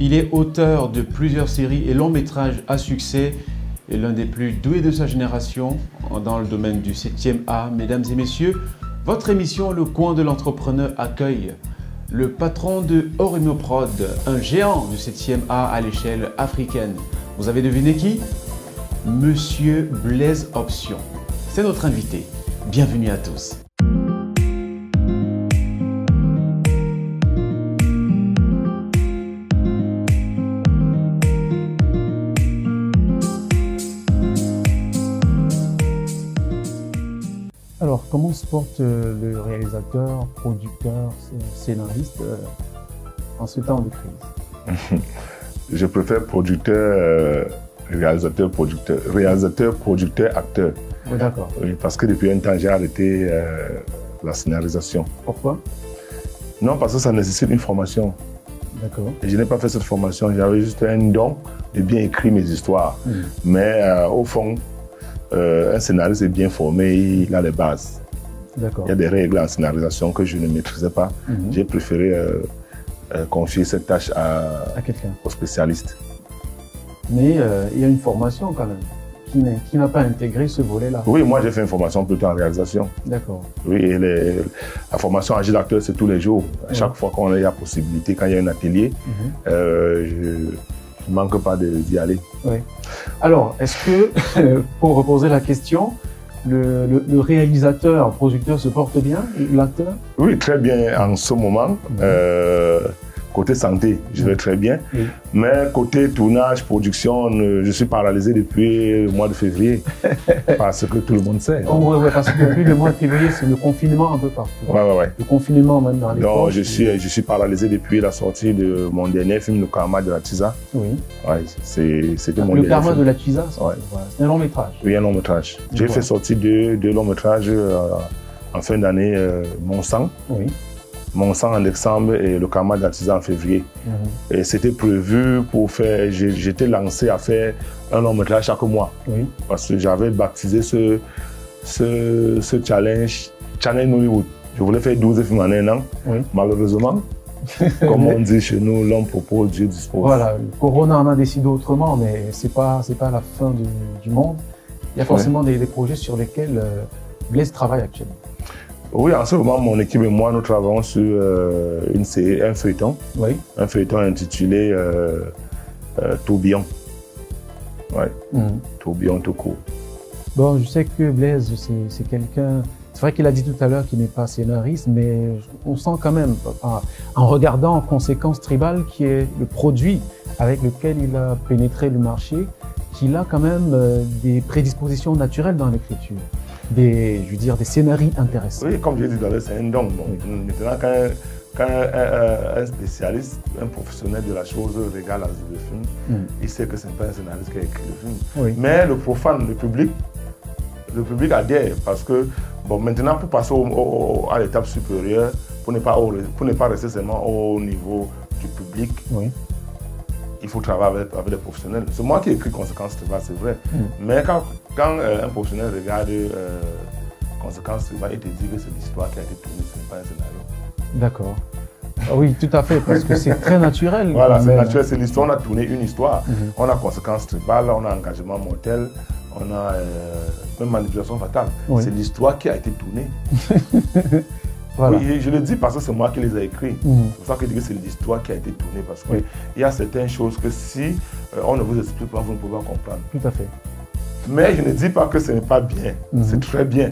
Il est auteur de plusieurs séries et longs métrages à succès et l'un des plus doués de sa génération dans le domaine du 7e art. Mesdames et messieurs, votre émission Le Coin de l'Entrepreneur accueille le patron de Orimoprod, un géant du 7e art à l'échelle africaine. Vous avez deviné qui? Monsieur Blaise Option. C'est notre invité. Bienvenue à tous. Alors, comment se porte le réalisateur, producteur, scénariste en ce temps de crise? Je préfère producteur, réalisateur, producteur, acteur. Oui, d'accord. Oui, parce que depuis un temps, j'ai arrêté la scénarisation. Pourquoi? Non, parce que ça nécessite une formation. D'accord. Et je n'ai pas fait cette formation, j'avais juste un don de bien écrire mes histoires. Mais au fond, un scénariste est bien formé, il a les bases. D'accord. Il y a des règles en scénarisation que je ne maîtrisais pas. J'ai préféré confier cette tâche à quelqu'un, aux spécialistes. Mais il y a une formation quand même, qui n'a pas intégré ce volet-là. Oui, moi j'ai fait une formation plutôt en réalisation. D'accord. Oui, et la formation en jeu d'acteur, c'est tous les jours. À chaque fois qu'on a la possibilité, quand il y a un atelier, je ne manque pas d'y aller. Oui. Alors, est-ce que, pour reposer la question, le réalisateur, producteur se porte bien, l'acteur? Oui, très bien en ce moment. Côté santé, je vais très bien. Mais côté tournage, production, je suis paralysé depuis le mois de février. Parce que tout le monde sait. Oh, oui, parce que depuis le mois de février, c'est le confinement un peu partout. Oui. Le confinement même dans les Donc, je suis paralysé depuis la sortie de mon dernier film, Le Karma de la Tisa. Oui. Ouais, c'était mon Le dernier Karma film. de la Tisa, Ouais. C'est un long métrage. Oui, un long métrage. J'ai fait sortir deux longs métrages en fin d'année, Mon Sang. Oui. Mon Sang en décembre et Le Karma de la Tisa en février. Et c'était prévu pour faire, j'étais lancé à faire un long métrage chaque mois. Oui. Parce que j'avais baptisé ce challenge Nollywood. Je voulais faire 12 films en un an. Oui. Malheureusement, comme on dit chez nous, l'homme propose, Dieu dispose. Voilà, le Corona en a décidé autrement, mais c'est pas la fin du monde. Il y a forcément des projets sur lesquels Blaise travaille actuellement. Oui, en ce moment, mon équipe et moi, nous travaillons sur un feuilleton. Oui. Un feuilleton intitulé Tourbillon. Oui. Tourbillon tout court. Bon, je sais que Blaise, c'est quelqu'un... C'est vrai qu'il a dit tout à l'heure qu'il n'est pas scénariste, mais on sent quand même, en regardant Conséquences Tribales, qui est le produit avec lequel il a pénétré le marché, qu'il a quand même des prédispositions naturelles dans l'écriture. Des scénarios intéressants. Oui, comme je l'ai dit, c'est un don. Maintenant, quand un spécialiste, un professionnel de la chose regarde le film, il sait que ce n'est pas un scénariste qui a écrit le film. Oui. Mais le profane, le public adhère parce que, bon, maintenant, pour passer à l'étape supérieure, pour ne pas rester seulement au niveau du public, il faut travailler avec des professionnels. C'est moi qui ai écrit Conséquences Tribales, c'est vrai. Mais quand un professionnel regarde Conséquences Tribales, il te dit que c'est l'histoire qui a été tournée, ce n'est pas un scénario. D'accord. Oui, tout à fait, parce que c'est très naturel. Voilà, c'est naturel, c'est l'histoire, on a tourné une histoire. On a Conséquences Tribales, on a Engagement mortel, on a même Manipulation fatale. C'est l'histoire qui a été tournée. Voilà. Oui, je le dis parce que c'est moi qui les ai écrits. C'est pour ça que je dis que c'est l'histoire qui a été tournée. Parce qu'il y a certaines choses que si on ne vous explique pas, vous ne pouvez pas comprendre. Tout à fait. Mais je ne dis pas que ce n'est pas bien. C'est très bien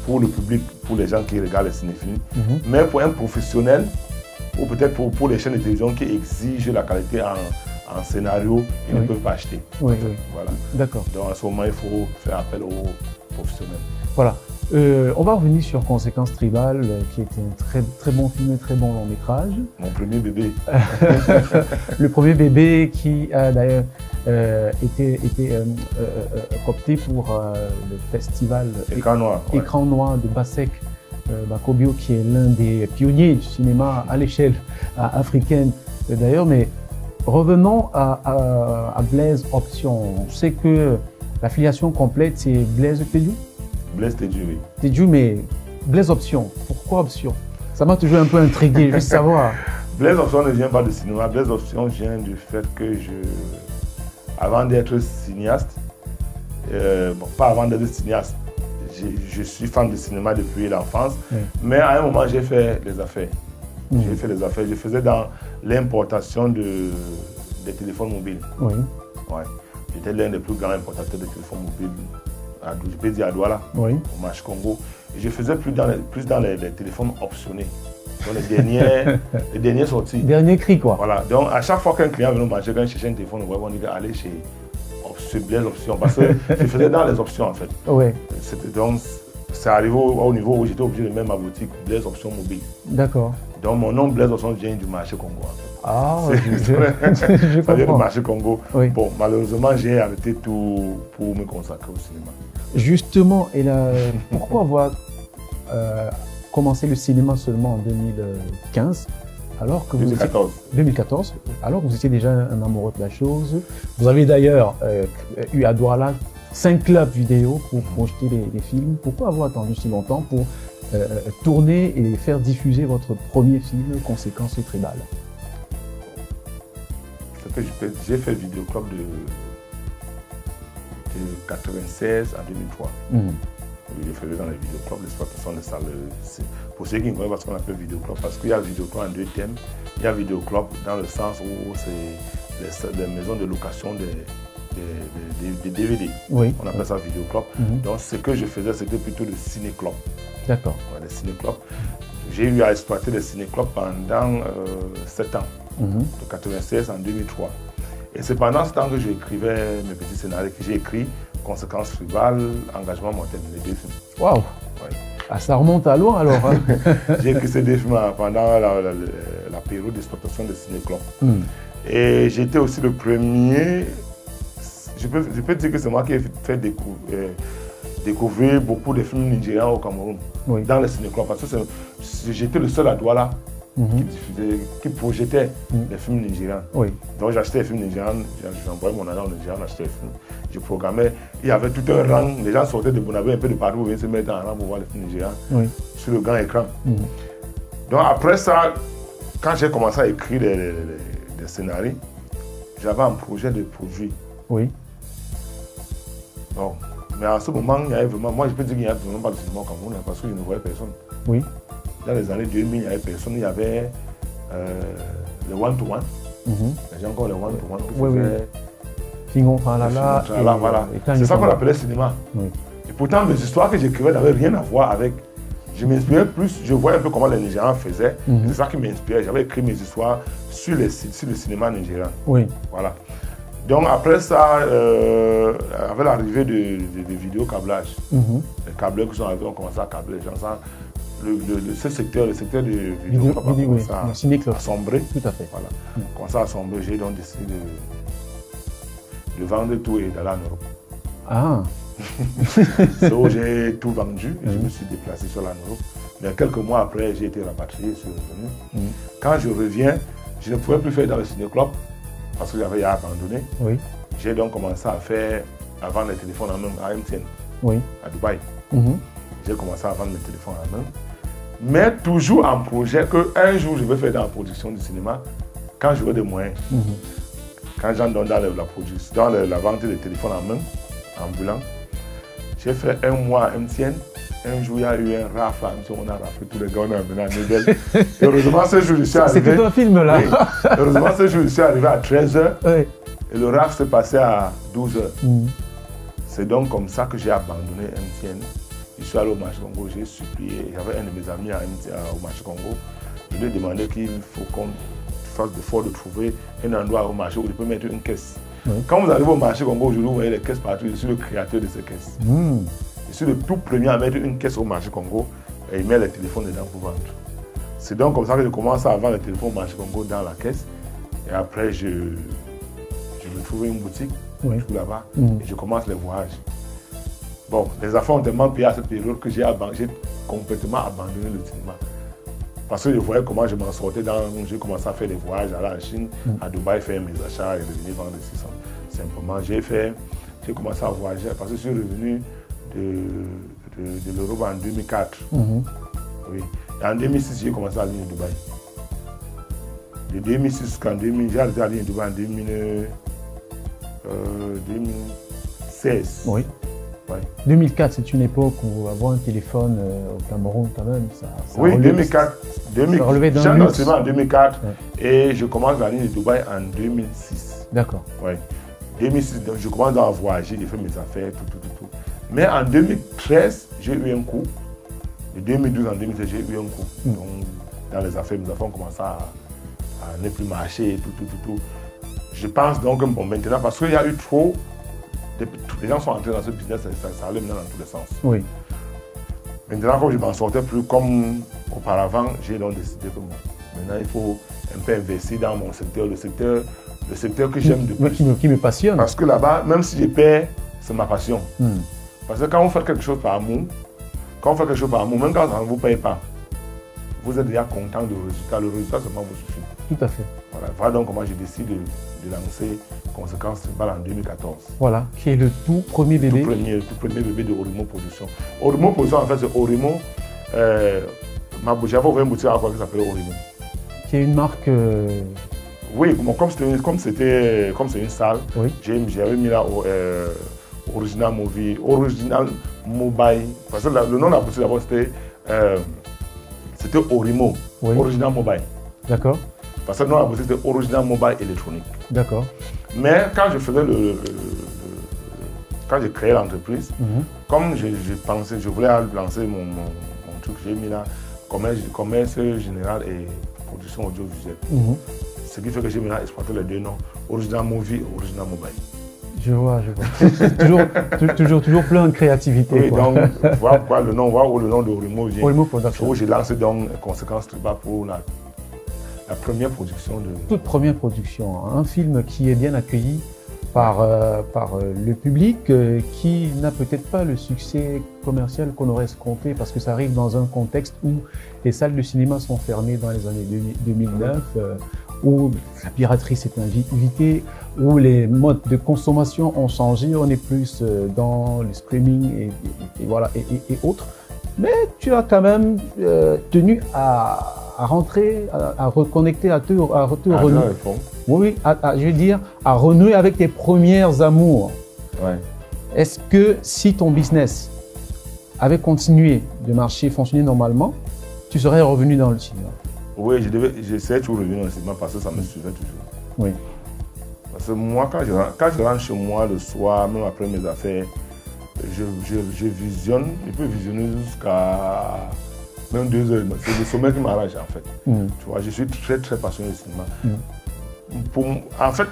pour le public, pour les gens qui regardent les cinéphiles. Mais pour un professionnel, ou peut-être pour les chaînes de télévision qui exigent la qualité en scénario, ils ne peuvent pas acheter. Voilà. D'accord. Donc à ce moment, il faut faire appel aux professionnels. Voilà. On va revenir sur Conséquences Tribales, qui est un très, très bon film et très bon long métrage. Mon premier bébé. Le premier bébé qui a d'ailleurs été coopté pour le festival Écran Noir de Bassek Bakobio, qui est l'un des pionniers du cinéma à l'échelle africaine d'ailleurs. Mais revenons à Blaise Option. On sait que la filiation complète, c'est Blaise Tédiou. Blaise Tédiou, oui. Tédiou, mais Blaise Option. Pourquoi Option? Ça m'a toujours un peu intrigué, je veux savoir. Blaise Option ne vient pas du cinéma. Blaise Option vient du fait que avant d'être cinéaste, pas avant d'être cinéaste, je suis fan de cinéma depuis l'enfance, mais à un moment, j'ai fait les affaires. J'ai fait les affaires. Je faisais dans l'importation des téléphones mobiles. Oui. Ouais. J'étais l'un des plus grands importateurs de téléphones mobiles, je peux dire à Douala, au marché Congo. Et je faisais plus dans les téléphones optionnés. Donc les derniers sortis. Dernier cri, quoi. Voilà. Donc à chaque fois qu'un client venait au marché, quand il cherchait un téléphone, on dit aller chez Blaise Option. Parce que je faisais dans les options, en fait. Oui. Donc c'est arrivé au niveau où j'étais obligé de mettre ma boutique Blaise Option mobile. D'accord. Donc mon nom Blaise Option vient du marché Congo, en fait. Ah, je comprends. Du marché Congo. Oui. Bon, malheureusement, j'ai arrêté tout pour me consacrer au cinéma. Justement, et là, pourquoi avoir commencé le cinéma seulement en 2015 alors que 2014, alors que vous étiez déjà un amoureux de la chose. Vous avez d'ailleurs eu à Douala 5 clubs vidéo pour projeter les films. Pourquoi avoir attendu si longtemps pour tourner et faire diffuser votre premier film, Conséquences tribales? J'ai fait vidéoclub de 96 à 2003. Je faisais dans les vidéoclubs l'exploitation des salles. Pour ceux qui ne connaissent pas ce qu'on appelle vidéoclub, parce qu'il y a vidéoclub en 2 thèmes. Il y a vidéoclub dans le sens où c'est des maisons de location des DVD. Oui. On appelle ça vidéoclub. Donc ce que je faisais, c'était plutôt le ciné-club. D'accord. Ouais, les ciné-clubs. J'ai eu à exploiter les ciné-clubs pendant 7 ans, de 96 en 2003. Et c'est pendant ce temps que j'écrivais mes petits scénarios, que j'ai écrit Conséquences tribales, Engagement mortel, les 2 films. Waouh! Ouais. Ah, ça remonte à loin alors. Hein. J'ai écrit ces 2 films pendant la période d'exploitation des ciné-clubs. Et j'étais aussi le premier. Je peux dire que c'est moi qui ai fait découvrir beaucoup de films nigérians au Cameroun, dans les ciné-clubs. Parce que j'étais le seul à Douala qui projetait les films nigérians. Donc j'achetais les films nigérians, j'envoyais mon agent au Nigeria, j'achetais les films, je programmais. Il y avait tout un rang, les gens sortaient de Bonabé un peu de partout pour venir se mettre en rang pour voir les films nigérians sur le grand écran. Donc après ça, quand j'ai commencé à écrire des scénarios, j'avais un projet de produit. Bon, mais à ce moment, il y avait vraiment, moi je peux dire qu'il n'y avait vraiment pas de cinéma au Cameroun parce que je ne voyais personne. Dans les années 2000, il n'y avait personne, il y avait le one-to-one. Les gens encore le one-to-one. Fingon Tralala. Voilà. C'est ça qu'on appelait cinéma. Et pourtant, mes histoires que j'écrivais n'avaient rien à voir avec. Je m'inspirais plus, je voyais un peu comment les Nigérians faisaient. C'est ça qui m'inspirait. J'avais écrit mes histoires sur le cinéma nigérian. Voilà. Donc après ça, avec l'arrivée de vidéo-câblage, les câbleurs qui sont arrivés ont commencé à câbler les gens. Le secteur de vidéo a sombré. Tout à fait. Voilà. Commencé à sombrer, j'ai donc décidé de vendre tout et d'aller en Europe. Ah. C'est où j'ai tout vendu et je me suis déplacé sur la Europe. Mais quelques mois après, j'ai été rapatrié, je suis revenu. Quand je reviens, je ne pouvais plus faire dans le ciné-club parce que j'avais abandonné. J'ai donc commencé à vendre les téléphones en main à MTN, à Dubaï. J'ai commencé à vendre mes téléphones en main. Mais toujours en projet qu'un jour je vais faire dans la production du cinéma quand j'aurai des moyens. Quand j'entre dans la vente des téléphones en main, ambulant, j'ai fait 1 mois à MTN. Un jour, il y a eu un rafle, on a raflé tous les gars, on a amené à Nobel. Heureusement, ce jour, je suis arrivé. C'était un film là. Heureusement, ce jour, je suis arrivé à 13h. Et le rafle s'est passé à 12h. C'est donc comme ça que j'ai abandonné MTN. Je suis allé au marché Congo, j'ai supplié. J'avais un de mes amis au marché Congo. Je lui ai demandé qu'il faut qu'on fasse l'effort de trouver un endroit au marché où il peut mettre une caisse. Quand vous arrivez au marché Congo aujourd'hui, vous voyez les caisses partout. Je suis le créateur de ces caisses. Je suis le tout premier à mettre une caisse au marché Congo et il met les téléphones dedans pour vendre. C'est donc comme ça que je commence à vendre les téléphones au marché Congo dans la caisse. Et après, je me trouve une boutique tout là-bas et je commence les voyages. Bon, les affaires ont tellement payé à cette période que j'ai complètement abandonné le cinéma. Parce que je voyais comment je m'en sortais. J'ai commencé à faire des voyages, aller en Chine, à Dubaï, faire mes achats et revenir vendre ici simplement. J'ai commencé à voyager parce que je suis revenu de l'Europe en 2004. Et en 2006, j'ai commencé à aller à Dubaï. De 2006 jusqu'en 2000, j'ai arrêté à l'île de Dubaï en 2016. Oui. Ouais. 2004, c'est une époque où avoir un téléphone au Cameroun, quand même, ça oui, 2004. Ça relevait d'un J'ai luxe. en 2004 Ouais. et je commence la ligne de Dubaï en 2006. D'accord. Ouais. 2006, donc je commence à voyager, j'ai fait mes affaires, tout. Mais en 2013, j'ai eu un coup. De 2012 en 2013, j'ai eu un coup. Donc, dans les affaires ont commencé à ne plus marcher, tout. Je pense donc, bon, maintenant, parce qu'il y a eu trop, les gens sont entrés dans ce business, ça allait maintenant dans tous les sens. Oui. Maintenant, comme je m'en sortais plus comme auparavant, j'ai donc décidé que bon, maintenant, il faut un peu investir dans mon secteur, le secteur que j'aime de plus. Qui me passionne. Parce que là-bas, même si je perds, c'est ma passion. Parce que quand vous faites quelque chose par amour, même quand ça ne vous paye pas, vous êtes déjà content du résultat. Le résultat seulement vous suffit. Tout à fait. Voilà donc comment j'ai décidé de lancer Conséquence Tribal en 2014. Voilà, qui est le tout premier bébé. Tout premier bébé de Orimo Production. Orimo Production, en fait, c'est Orimo. J'avais ouvert une boutique à quoi qui s'appelait Orimo. Qui est une marque. Oui, bon, comme c'est une salle, oui. J'avais mis là Original Mobile. Parce que le nom de la boutique d'abord c'était Orimo, oui. Original Mobile. D'accord. Parce que le nom de la boutique c'était Original Mobile électronique. D'accord. Mais quand je faisais quand j'ai créé l'entreprise, comme je pensais, je voulais lancer mon truc, j'ai mis là commerce général et production audiovisuelle. Ce qui fait que j'ai maintenant exploité les deux noms, Original Movie et Original Mobile. Je vois. toujours plein de créativité. Oui, quoi. donc voilà pourquoi le nom de Orimo vient. Orimo Production. Où j'ai lancé donc Conséquence Tribal pour la première production de... Toute première production. Un film qui est bien accueilli par le public, qui n'a peut-être pas le succès commercial qu'on aurait escompté, parce que ça arrive dans un contexte où les salles de cinéma sont fermées dans les années 2009, où la piraterie s'est invitée, où les modes de consommation ont changé, on est plus dans le streaming et autres. Mais tu as quand même tenu à rentrer, à reconnecter, à te renouer. Oui, je veux dire, à renouer avec tes premières amours. Ouais. Est-ce que si ton business avait continué de marcher, fonctionner normalement, tu serais revenu dans le cinéma? Oui, j'essaie toujours de revenir dans le cinéma parce que ça me suivait toujours. Oui. Parce que moi, quand je rentre chez moi le soir, même après mes affaires, je visionne, je peux visionner jusqu'à même 2 heures. C'est le sommeil qui m'arrange en fait. Tu vois, je suis très très passionné du cinéma. En fait,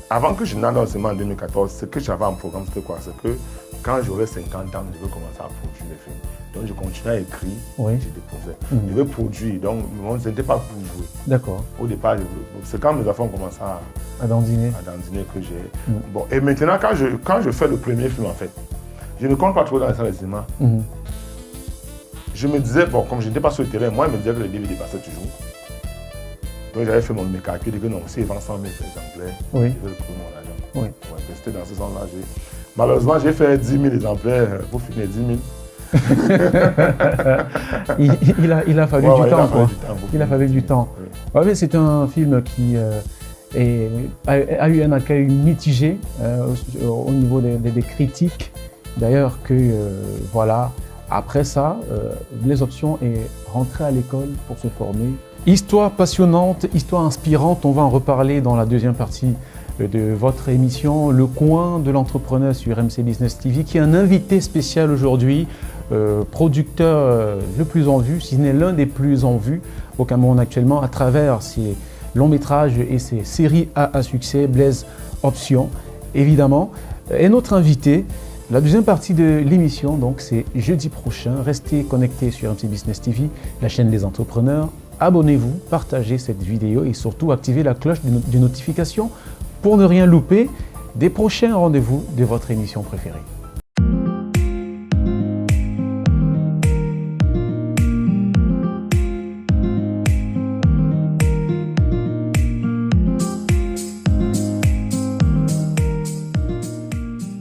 avant que je n'aille dans le cinéma en 2014, ce que j'avais en programme, c'était quoi? C'est que quand j'aurai 50 ans, je vais commencer à produire des films. Donc je continuais à écrire, je déposais. Je vais produire, donc ce n'était pas pour jouer. D'accord. Au départ, c'est quand mes enfants ont commencé à dandiner que j'ai... Bon, et maintenant, quand je fais le premier film, en fait, je ne compte pas trop dans la salle de cinéma. Je me disais, bon, comme je n'étais pas sur le terrain, moi, je me disais que les DVD passaient toujours. Donc j'avais fait mon calcul, que non, si ils vendent 100 000 exemplaires, je vais retrouver mon argent. Oui. Ouais, c'était dans ce sens-là. Malheureusement, j'ai fait 10 000 exemplaires pour finir 10 000. il a fallu du temps, quoi. Il a fallu du temps. Oui. Ouais, c'est un film qui a eu un accueil mitigé au niveau des critiques. D'ailleurs, voilà, après ça, les options est rentrer à l'école pour se former. Histoire passionnante, histoire inspirante, on va en reparler dans la deuxième partie de votre émission, Le Coin de l'entrepreneur sur MC Business TV, qui est un invité spécial aujourd'hui, producteur le plus en vue, si ce n'est l'un des plus en vue au Cameroun actuellement, à travers ses longs métrages et ses séries à succès, Blaise Option, évidemment. Et notre invité, la deuxième partie de l'émission, donc c'est jeudi prochain. Restez connectés sur MC Business TV, la chaîne des entrepreneurs. Abonnez-vous, partagez cette vidéo et surtout activez la cloche de notification pour ne rien louper des prochains rendez-vous de votre émission préférée.